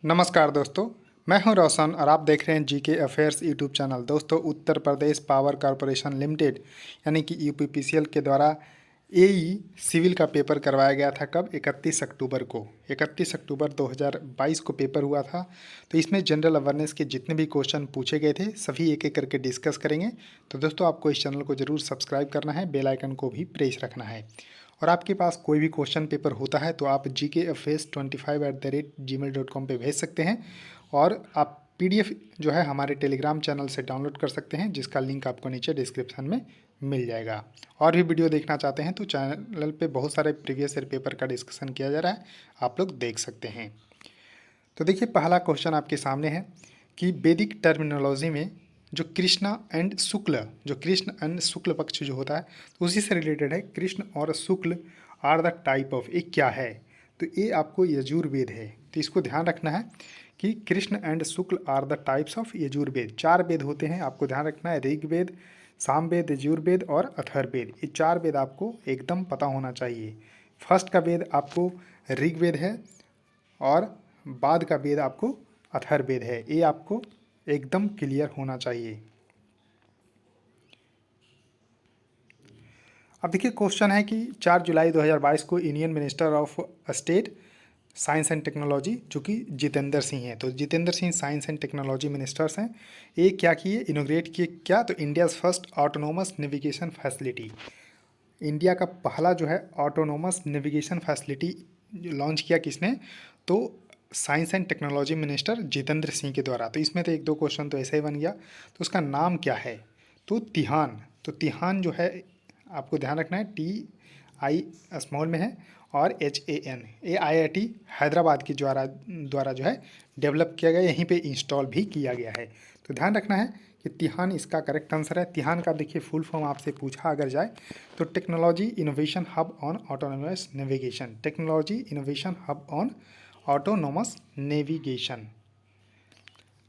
नमस्कार दोस्तों, मैं हूं रोशन और आप देख रहे हैं जीके अफेयर्स यूट्यूब चैनल। दोस्तों, Uttar Pradesh power corporation limited यानी कि यूपीपीसीएल के द्वारा एई सिविल का पेपर करवाया गया था। कब? 31 अक्टूबर को। 31 अक्टूबर 2022 को पेपर हुआ था। तो इसमें जनरल अवेयरनेस के जितने भी क्वेश्चन पूछे गए थे सभी एक एक करके डिस्कस करेंगे। तो दोस्तों, आपको इस चैनल को ज़रूर सब्सक्राइब करना है, बेल आइकन को भी प्रेस रखना है। और आपके पास कोई भी क्वेश्चन पेपर होता है तो आप gkfs25@gmail.com पे भेज सकते हैं। और आप पीडीएफ जो है हमारे टेलीग्राम चैनल से डाउनलोड कर सकते हैं, जिसका लिंक आपको नीचे डिस्क्रिप्शन में मिल जाएगा। और भी वीडियो देखना चाहते हैं तो चैनल पे बहुत सारे प्रीवियस ईयर पेपर का डिस्कशन किया जा रहा है, आप लोग देख सकते हैं। तो देखिए, पहला क्वेश्चन आपके सामने है कि वैदिक टर्मिनोलॉजी में जो कृष्ण एंड शुक्ल पक्ष जो होता है तो उसी से रिलेटेड है। कृष्ण और शुक्ल आर द टाइप ऑफ, एक क्या है? तो ये आपको यजुर्वेद है। तो इसको ध्यान रखना है कि Krishna and Shukla are the types of Yajurveda. 4 Veda होते हैं, आपको ध्यान रखना है। ऋग्वेद, सामवेद, यजुर्वेद और अथर्ववेद। ये 4 वेद आपको एकदम पता होना चाहिए। फर्स्ट का वेद आपको ऋग्वेद है और बाद का वेद आपको अथर्ववेद है। ये आपको एकदम क्लियर होना चाहिए। अब देखिए, क्वेश्चन है कि 4 जुलाई 2022 को Indian minister of state science and technology जो कि जितेंद्र सिंह हैं, तो Jitendra Singh science and technology ministers हैं। ये क्या किए? इनोग्रेट किए क्या? तो India's first autonomous navigation facility. India का पहला जो है ऑटोनोमस नेविगेशन फैसिलिटी लॉन्च किया किसने? तो science and technology minister Jitendra Singh के द्वारा। तो इसमें तो एक दो क्वेश्चन तो ऐसा ही बन गया। तो उसका नाम क्या है? तो तिहान। तो तिहान जो है आपको ध्यान रखना है, TI स्मॉल में है और HAN। ये IIT हैदराबाद के द्वारा जो है डेवलप किया गया, यहीं पे इंस्टॉल भी किया गया है। तो ध्यान रखना है कि तिहान इसका करेक्ट आंसर है। तिहान का देखिए फुल फॉर्म आपसे पूछा अगर जाए तो technology innovation hub on autonomous navigation. Technology innovation hub on autonomous navigation.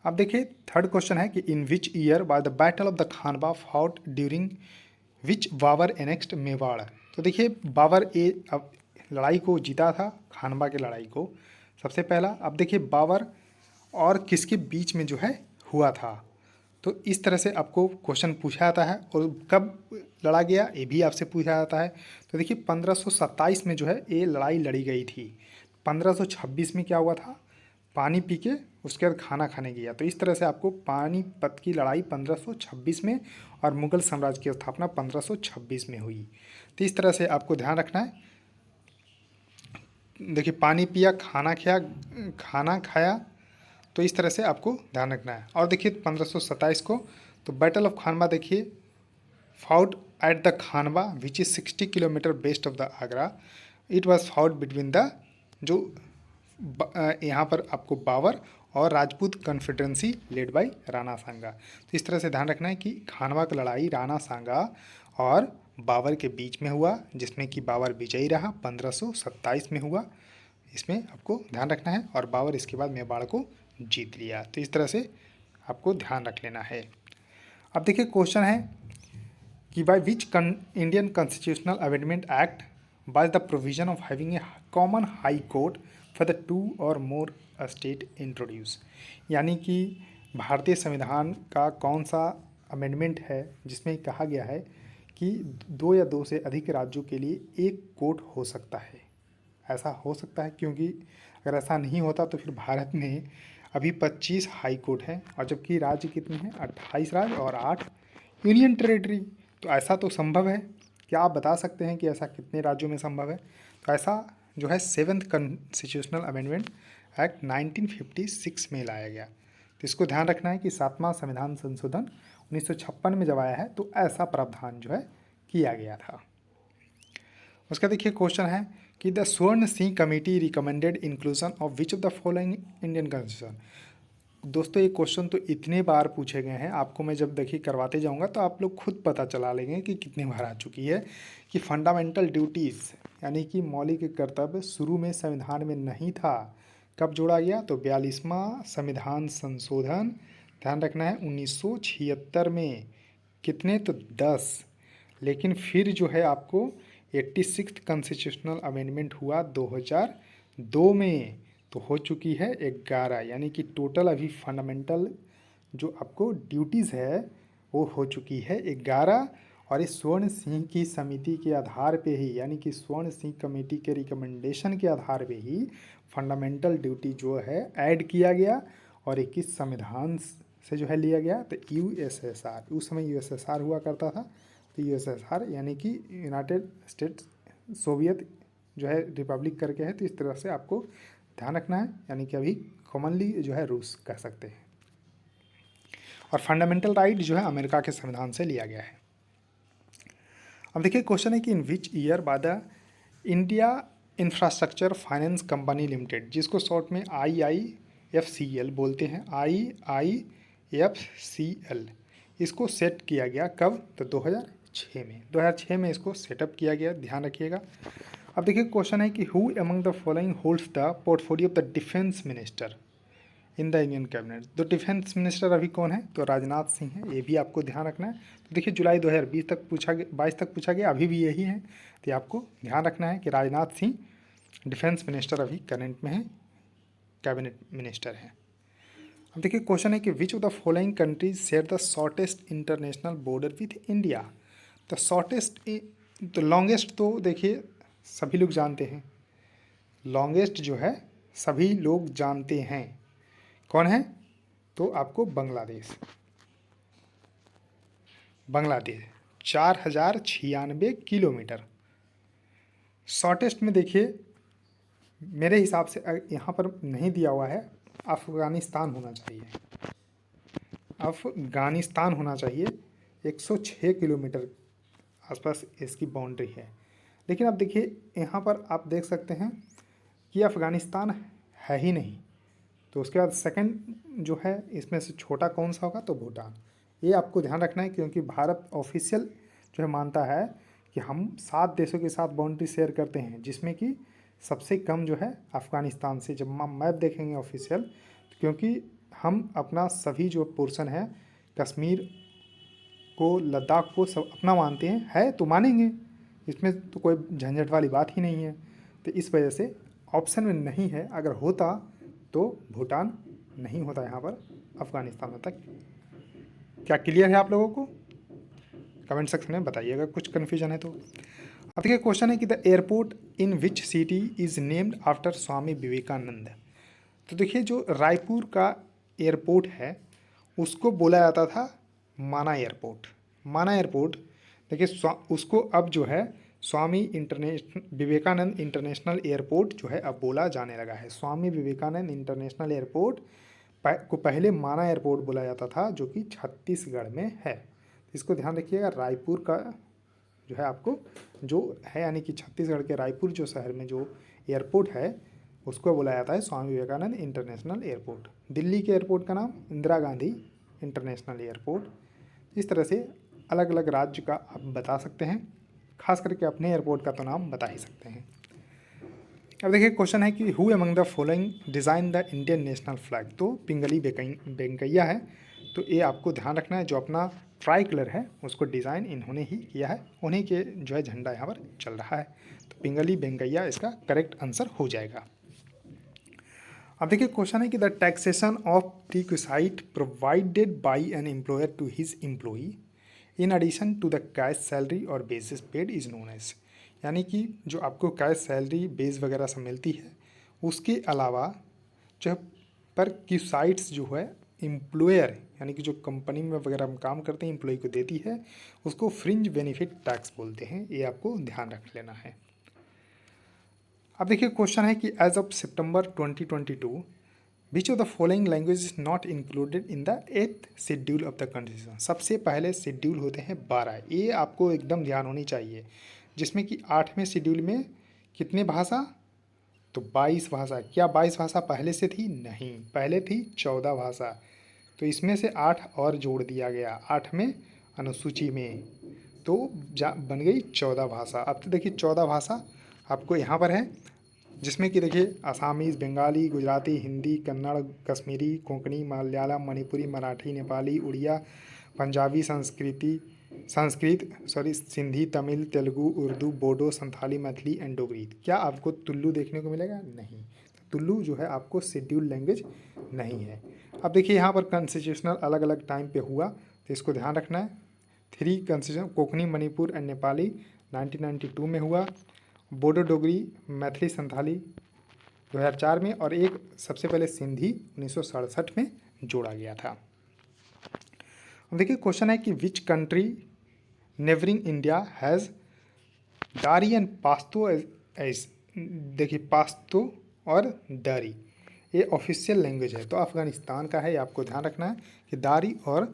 अब देखिए, थर्ड क्वेश्चन है कि in which year by the battle of the Khanwa fought during which Babur annexed Mewar. तो देखिए, बाबर अब लड़ाई को जीता था, खानवा की लड़ाई को सबसे पहला। अब देखिए, बाबर और किसके बीच में जो है हुआ था। तो इस तरह से आपको क्वेश्चन पूछा जाता है। और कब लड़ा गया ये भी आपसे पूछा जाता है। तो देखिए, 1527 में जो है ये लड़ाई लड़ी गई थी। 1526 में क्या हुआ था? पानी पी के उसके बाद खाना खाने गया। तो इस तरह से आपको पानीपत की लड़ाई 1526 में और मुगल साम्राज्य की स्थापना 1526 में हुई। तो इस तरह से आपको ध्यान रखना है। देखिए, पानी पिया, खाना खाया, तो इस तरह से आपको ध्यान रखना है। और देखिए 1527 को तो बैटल ऑफ खानवा देखिए, fought at the Khanwa which is 60 kilometre west of the Agra. It was fought between the जो यहाँ पर आपको बाबर और राजपूत कॉन्फेडरेंसी लेड बाय राणा सांगा। तो इस तरह से ध्यान रखना है कि खानवा की लड़ाई राणा सांगा और बाबर के बीच में हुआ, जिसमें कि बाबर विजयी रहा। 1527 में हुआ, इसमें आपको ध्यान रखना है। और बाबर इसके बाद मेवाड़ को जीत लिया। तो इस तरह से आपको ध्यान रख लेना है। अब देखिए, क्वेश्चन है कि by which Indian constitutional amendment act by the provision of having a common high court for the 2 और मोर स्टेट इंट्रोड्यूस। यानी कि भारतीय संविधान का कौन सा अमेंडमेंट है जिसमें कहा गया है कि 2 या 2 से अधिक राज्यों के लिए एक कोर्ट हो सकता है। ऐसा हो सकता है क्योंकि अगर ऐसा नहीं होता तो फिर भारत में अभी 25 हाई कोर्ट हैं, और जबकि राज्य कितने हैं? 28 राज्य और 8 यूनियन टेरिटरी। तो ऐसा तो संभव है। क्या आप बता सकते हैं कि ऐसा कितने राज्यों में संभव है? तो ऐसा जो है 7th कॉन्स्टिट्यूशनल अमेंडमेंट एक्ट 1956 में लाया गया। तो इसको ध्यान रखना है कि 7वां संविधान संशोधन 1956 में जब आया है तो ऐसा प्रावधान जो है किया गया था। उसका देखिए क्वेश्चन है कि द स्वर्ण Singh committee recommended inclusion of which of the following Indian constitution. दोस्तों, ये क्वेश्चन तो इतने बार पूछे गए हैं, आपको मैं जब देखिए करवाते जाऊंगा तो आप लोग खुद पता चला लेंगे कि कितने बार आ चुकी है। कि फंडामेंटल ड्यूटीज़ यानी कि मौलिक कर्तव्य शुरू में संविधान में नहीं था। कब जोड़ा गया? तो 42वां संविधान संशोधन, ध्यान रखना है, 1976 में। कितने? तो 10। लेकिन फिर जो है आपको 86th कॉन्स्टिट्यूशनल अमेंडमेंट हुआ 2002 में। तो हो चुकी है 11, यानी कि टोटल अभी फंडामेंटल जो आपको ड्यूटीज़ है वो हो चुकी है 11। और इस स्वर्ण सिंह की समिति के आधार पे ही, यानी कि स्वर्ण सिंह कमेटी के रिकमेंडेशन के आधार पे ही फंडामेंटल ड्यूटी जो है ऐड किया गया और 21 संविधान से जो है लिया गया। तो यूएसएसआर, उस समय यूएसएसआर हुआ करता था, तो यूएसएसआर यानी कि यूनाइटेड स्टेट्स सोवियत जो है रिपब्लिक करके है। तो इस तरह से आपको ध्यान रखना है, यानी कि अभी कॉमनली जो है रूस कह सकते हैं। और फंडामेंटल राइट जो है अमेरिका के संविधान से लिया गया है। अब देखिए क्वेश्चन है कि in which year by the India infrastructure finance company limited, जिसको शॉर्ट में IIFCL बोलते हैं, IIFCL, इसको सेट किया गया कब? तो 2006 में इसको सेटअप किया गया, ध्यान रखिएगा। अब देखिए क्वेश्चन है कि who among the following holds the portfolio of the defence minister in the Indian cabinet. तो डिफेंस मिनिस्टर अभी कौन है? तो राजनाथ सिंह है, ये भी आपको ध्यान रखना है। तो देखिए जुलाई 2020 तक पूछा गया, 22 तक पूछा गया, अभी भी यही है। तो ये आपको ध्यान रखना है कि राजनाथ सिंह डिफेंस मिनिस्टर अभी करंट में है, कैबिनेट मिनिस्टर है। अब देखिए क्वेश्चन है कि विच of the following countries share the shortest international border with India. तो शॉर्टेस्ट, तो लॉन्गेस्ट तो देखिए सभी लोग जानते हैं, लॉन्गेस्ट जो है सभी लोग जानते हैं, कौन है? तो आपको बांग्लादेश 4096 किलोमीटर। शॉर्टेस्ट में देखिए मेरे हिसाब से यहाँ पर नहीं दिया हुआ है, अफ़गानिस्तान होना चाहिए, अफ़गानिस्तान होना चाहिए। 106 किलोमीटर आसपास इसकी बाउंड्री है। लेकिन अब देखिए यहाँ पर आप देख सकते हैं कि अफ़गानिस्तान है ही नहीं, तो उसके बाद सेकंड जो है इसमें से छोटा कौन सा होगा? तो भूटान। ये आपको ध्यान रखना है, क्योंकि भारत ऑफिशियल जो है मानता है कि हम 7 देशों के साथ बाउंड्री शेयर करते हैं, जिसमें कि सबसे कम जो है अफ़गानिस्तान से। जब हम मैप देखेंगे ऑफिशियल, क्योंकि हम अपना सभी जो पोर्शन है, कश्मीर को, लद्दाख को सब अपना मानते हैं, है तो मानेंगे, इसमें तो कोई झंझट वाली बात ही नहीं है। तो इस वजह से ऑप्शन में नहीं है, अगर होता तो भूटान नहीं होता, यहाँ पर अफ़गानिस्तान होता। क्या क्लियर है आप लोगों को? कमेंट सेक्शन में बताइएगा कुछ कन्फ्यूजन है तो। अब देखिए क्वेश्चन है कि the airport in which city is named after Swami Vivekananda. तो देखिए जो रायपुर का एयरपोर्ट है उसको बोला जाता था माना एयरपोर्ट। माना एयरपोर्ट देखिए उसको अब जो है स्वामी विवेकानंद इंटरनेशनल एयरपोर्ट जो है अब बोला जाने लगा है। स्वामी विवेकानंद इंटरनेशनल एयरपोर्ट को पहले माना एयरपोर्ट बोला जाता था, जो कि छत्तीसगढ़ में है। इसको ध्यान रखिएगा, रायपुर का जो है आपको जो है, यानी कि छत्तीसगढ़ के रायपुर जो शहर में जो एयरपोर्ट है उसको बोला जाता है स्वामी विवेकानंद इंटरनेशनल एयरपोर्ट। दिल्ली के एयरपोर्ट का नाम इंदिरा गांधी इंटरनेशनल एयरपोर्ट। इस तरह से अलग अलग राज्य का आप बता सकते हैं, खास करके अपने एयरपोर्ट का तो नाम बता ही सकते हैं। अब देखिए क्वेश्चन है कि who among the following design the Indian national flag. तो पिंगली वेंकैया है, तो ये आपको ध्यान रखना है। जो अपना ट्राई कलर है उसको डिज़ाइन इन्होंने ही किया है, उन्हीं के जो है झंडा यहाँ पर चल रहा है। तो पिंगली वेंकैया इसका करेक्ट आंसर हो जाएगा। अब देखिए क्वेश्चन है कि the taxation of perquisite provided by an employer to his employee in addition to the cash salary और basis paid is known as. यानी कि जो आपको कैश सैलरी बेस वगैरह सब मिलती है, उसके अलावा जो है पर क्यूसाइट्स जो है एम्प्लॉयर, यानी कि जो कंपनी में वगैरह हम काम करते हैं एम्प्लॉय को देती है, उसको फ्रिंज बेनिफिट टैक्स बोलते हैं। ये आपको ध्यान रख लेना है। अब देखिए क्वेश्चन है कि as of September 2022 which of the following language is not included in the 8th schedule of the constitution. सबसे पहले शेड्यूल होते हैं 12, ये आपको एकदम ध्यान होनी चाहिए, जिसमें कि 8वें शेड्यूल में कितने भाषा? तो 22 भाषा। क्या 22 भाषा पहले से थी? नहीं, पहले थी 14 भाषा। तो इसमें से 8 और जोड़ दिया गया 8वें अनुसूची में, तो बन गई 14 भाषा। अब तो देखिए 14 भाषा आपको यहाँ पर है, जिसमें कि देखिए आसामीज़, बंगाली, गुजराती, हिंदी, कन्नड़, कश्मीरी, कोंकणी, मलयालम, मणिपुरी, मराठी, नेपाली, उड़िया, पंजाबी, सिंधी, तमिल, तेलुगु, उर्दू, बोडो, संथाली, मैथिली एंड डोगरी। क्या आपको तुल्लू देखने को मिलेगा? नहीं। तुलु जो है आपको शेड्यूल्ड लैंग्वेज नहीं है। अब देखिए यहाँ पर कॉन्स्टिट्यूशनल अलग अलग टाइम पे हुआ, तो इसको ध्यान रखना है। 3 कॉन्स्टिट्यूशन कोंकणी, मणिपुर एंड नेपाली 1992 में हुआ, बोडो डोगरी, मैथिली, संथाली 2004 में, और एक सबसे पहले सिंधी 1967 में जोड़ा गया था। अब देखिए क्वेश्चन है कि which country neighbouring India has दारी एंड पास्तो एज, देखिए पास्तो और दारी ये ऑफिशियल लैंग्वेज है, तो अफ़गानिस्तान का है, ये आपको ध्यान रखना है कि दारी और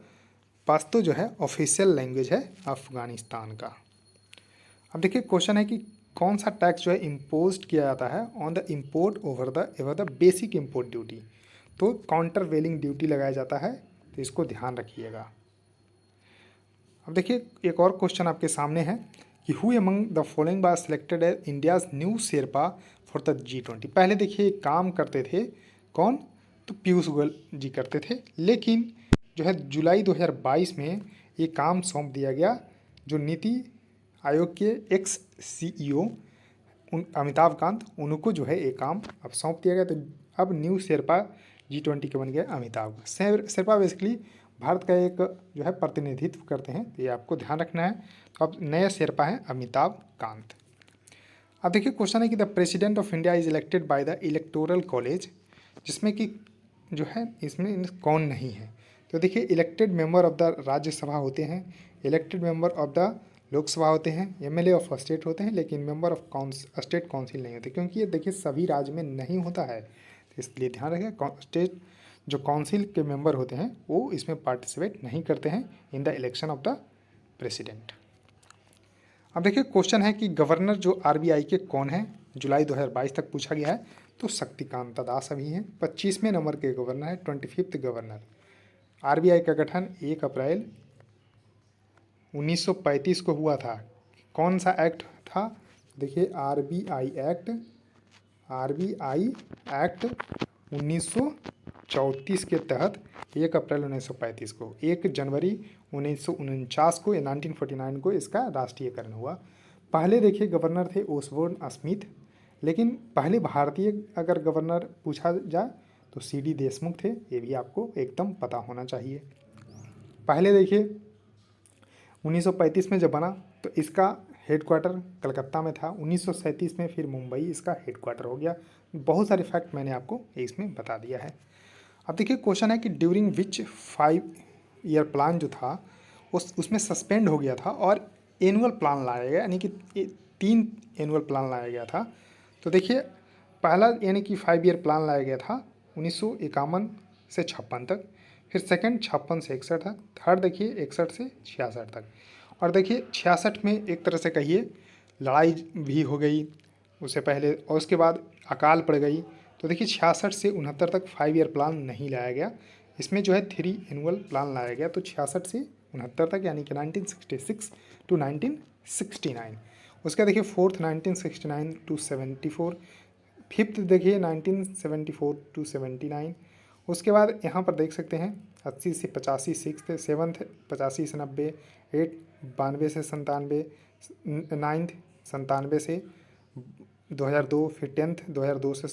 पास्तो जो है ऑफिशियल लैंग्वेज है अफ़गानिस्तान का। अब देखिए क्वेश्चन है कि कौन सा टैक्स जो है इम्पोज किया जाता है on the import over the basic import duty, तो काउंटर वेलिंग ड्यूटी लगाया जाता है, तो इसको ध्यान रखिएगा। अब देखिए एक और क्वेश्चन आपके सामने है कि who among the following was selected as India's new sherpa for the G20। पहले देखिए काम करते थे कौन, तो पीयूष गोयल जी करते थे, लेकिन जो है जुलाई 2022 में ये काम सौंप दिया गया जो नीति आयोग के एक्स CEO अमिताभ कांत, उनको जो है ये काम अब सौंप दिया गया, तो अब न्यू शेरपा G20 के बन गया अमिताभ। शेरपा बेसिकली भारत का एक जो है प्रतिनिधित्व करते हैं, तो ये आपको ध्यान रखना है। तो अब नए शेरपा हैं अमिताभ कांत। अब देखिए क्वेश्चन है कि the president of India is elected by the electoral college, जिसमें कि जो है इसमें कौन नहीं है, तो देखिए elected member of the Rajya Sabha होते हैं, elected member of the Lok Sabha होते हैं, MLA ऑफ स्टेट होते हैं, लेकिन मेंबर ऑफ स्टेट काउंसिल नहीं होते, क्योंकि ये देखिए सभी राज्य में नहीं होता है, तो इसलिए ध्यान रखें स्टेट जो काउंसिल के मेंबर होते हैं वो इसमें पार्टिसिपेट नहीं करते हैं in the election of the president. अब देखिए क्वेश्चन है कि गवर्नर जो RBI के कौन है, जुलाई 2022 तक पूछा गया है, तो शक्तिकांता दास अभी हैं, 25वें नंबर के गवर्नर है, 25th गवर्नर। RBI का गठन 1 अप्रैल 1935 को हुआ था। कौन सा एक्ट था, देखिए RBI एक्ट 1934 के तहत 1 अप्रैल 1935 को, 1 जनवरी 1949 को या 1949 को इसका राष्ट्रीयकरण हुआ। पहले देखिए गवर्नर थे ओसबोर्न स्मिथ, लेकिन पहले भारतीय अगर गवर्नर पूछा जाए तो CD देशमुख थे, ये भी आपको एकदम पता होना चाहिए। पहले देखिए 1935 में जब बना तो इसका हेडक्वार्टर कलकत्ता में था, 1937 में फिर मुंबई इसका हेडक्वार्टर हो गया। बहुत सारे फैक्ट मैंने आपको इसमें बता दिया है। अब देखिए क्वेश्चन है कि ड्यूरिंग विच 5-year प्लान जो था उसमें सस्पेंड हो गया था और एनुअल प्लान लाया गया, यानी कि 3 एनुअल प्लान लाया गया था। तो देखिए पहला यानी कि 5-year प्लान लाया गया था 1951 से 56 तक, फिर सेकंड 56 से 61 तक, थर्ड देखिए 61 से 66 तक, और देखिए 66 में एक तरह से कहिए लड़ाई भी हो गई उससे पहले, और उसके बाद अकाल पड़ गई। तो देखिए 66 से 69 तक 5-year प्लान नहीं लाया गया, इसमें जो है 3 एनुअल प्लान लाया गया, तो 66 से 69 तक यानी कि 1966 टू 1969। उसका देखिए फोर्थ 1969 टू 74, फिफ्थ देखिए 1974 टू 79। उसके बाद यहाँ पर देख सकते हैं 80 से 85 सिक्स, सेवन्थ 85 से 90, 8 92 से 97, 9th 97 से 2002, फिर 10th 2002 से,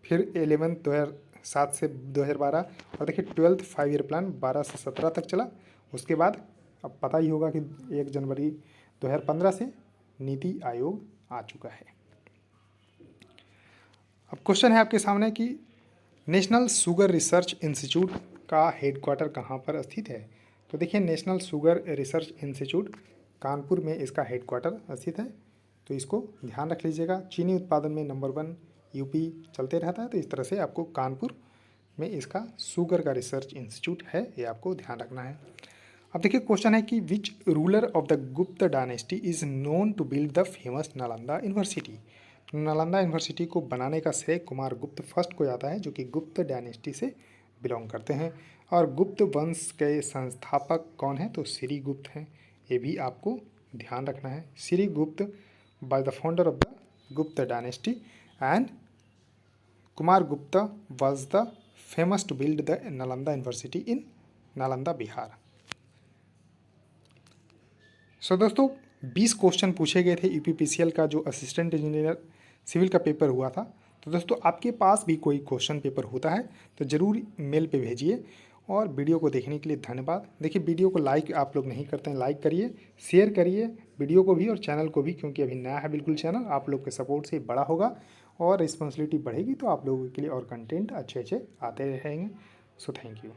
फिर 11th 2007 से 2012, और देखिए 12th 5-year प्लान 12 से 17 तक चला। उसके बाद अब पता ही होगा कि 1 जनवरी 2015 से नीति आयोग आ चुका है। अब क्वेश्चन है आपके सामने कि नेशनल शुगर रिसर्च इंस्टीट्यूट का हेडक्वार्टर कहाँ पर स्थित है, तो देखिए national sugar research institute Kanpur में इसका हेडक्वार्टर स्थित है, तो इसको ध्यान रख लीजिएगा। चीनी उत्पादन में नंबर 1 यूपी चलते रहता है, तो इस तरह से आपको कानपुर में इसका शुगर का रिसर्च इंस्टीट्यूट है, ये आपको ध्यान रखना है। अब देखिए क्वेश्चन है कि which ruler of the Gupta dynasty is known to build the famous Nalanda university. Nalanda university को बनाने का श्रेय कुमार गुप्त फर्स्ट को जाता है, जो कि गुप्त डायनेस्टी से बिलोंग करते हैं। और गुप्त वंश के संस्थापक कौन है, तो श्री गुप्त हैं, ये भी आपको ध्यान रखना है। Shri Gupta by the founder of the Gupta dynasty, and Kumar Gupta was the famous to build the Nalanda university in Nalanda Bihar. So दोस्तों 20 क्वेश्चन पूछे गए थे UPPCL का जो असिस्टेंट इंजीनियर सिविल का पेपर हुआ था, तो दोस्तों आपके पास भी कोई क्वेश्चन पेपर होता है तो ज़रूर मेल पे भेजिए। और वीडियो को देखने के लिए धन्यवाद। देखिए वीडियो को लाइक आप लोग नहीं करते हैं, लाइक करिए, शेयर करिए वीडियो को भी और चैनल को भी, क्योंकि अभी नया है बिल्कुल चैनल, आप लोग के सपोर्ट से बड़ा होगा और रिस्पॉन्सिबिलिटी बढ़ेगी तो आप लोगों के लिए और कंटेंट अच्छे अच्छे आते रहेंगे। So thank you.